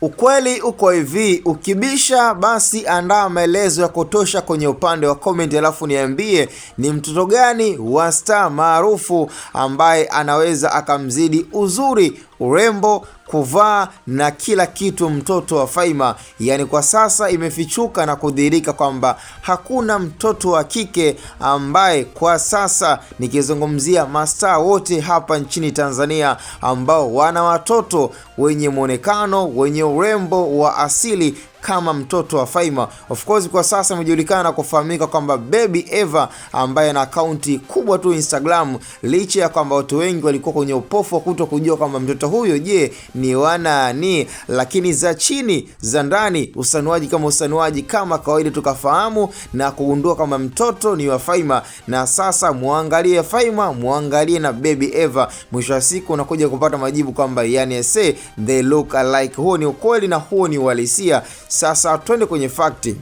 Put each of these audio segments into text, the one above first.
Ukweli uko hivi, ukibisha basi andaa maelezo ya kutosha kwenye upande wa comment, alafu niambie ni mtoto gani wa star maarufu ambaye anaweza akamzidi uzuri, urembo, kuvaa na kila kitu mtoto wa Faima. Yani kwa sasa imefichuka na kudhihirika kwamba hakuna mtoto wa kike ambaye kwa sasa, nikizungumzia mastaa wote hapa nchini Tanzania ambao wana watoto wenye muonekano, wenye urembo wa asili kama mtoto wa Faima. Of course kwa sasa imejulikana na kufahamika kwamba Baby Eva ambaye ana akaunti kubwa tu Instagram, licha ya kwamba watu wengi walikuwa kwenye upofu wa kuto kujua kwamba mtoto huyo je ni wanani, lakini za chini za ndani, usanuaji kama kawaida tukafahamu na kugundua kwamba mtoto ni wa Faima. Na sasa muangalie Faima, muangalie na Baby Eva, mwisho wa siku unakuja kupata majibu kwamba yani they look alike. Huo ni ukweli na huo ni uhalisia. Sasa twende kwenye fakti.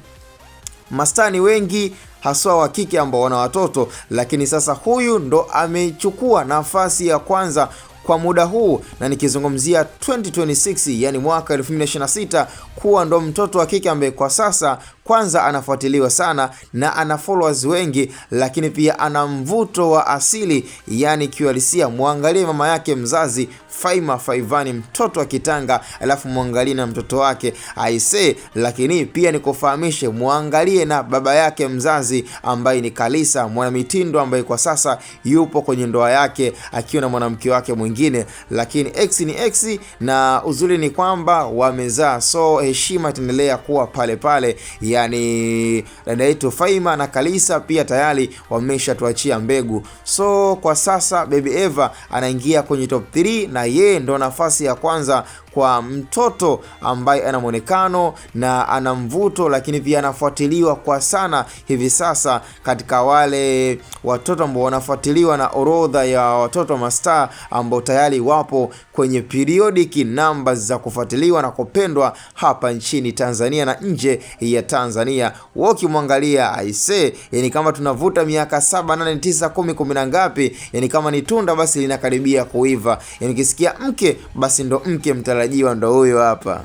Mastani wengi haswa wa kike ambao wana watoto, lakini sasa huyu ndo amechukua nafasi ya kwanza kwa muda huu, na nikizungumzia 2026 yani mwaka 2026, kuwa ndo mtoto wa kike ambaye kwa sasa kwanza anafuatiliwa sana na ana followers wengi, lakini pia ana mvuto wa asili. Yani kiuhalisia muangalie mama yake mzazi Faima Faivani, mtoto wa Kitanga, alafu muangalie na mtoto wake Aise. Lakini pia nikufahamishe muangalie na baba yake mzazi ambaye ni Kalisa, mwanamitindo ambaye kwa sasa yupo kwenye ndoa yake akiwa na mwanamke wake mwingine, lakini X ni X na uzuri ni kwamba wamezaa, so heshima itaendelea kuwa pale pale. Yani dada yetu Faima na Kalisa pia tayari wameshatuachia mbegu, so kwa sasa Baby Eva anaingia kwenye top 3 na yeye ndo nafasi ya kwanza kwa mtoto ambaye ana muonekano na ana mvuto, lakini pia anafuatiliwa kwa sana hivi sasa katika wale watoto ambao wanafuatiliwa na orodha ya watoto mastaa ambao tayari wapo kwenye periodic numbers za kufuatiliwa na kupendwa hapa nchini Tanzania na nje ya Tanzania. Ukimwangalia Aise, yani kama tunavuta miaka 7, 8, 9, 10, 10 na ngapi, yani kama ni tunda basi linakaribia kuiva. Yani ukisikia mke basi ndo mke mtarajiwa ndo huyo hapa.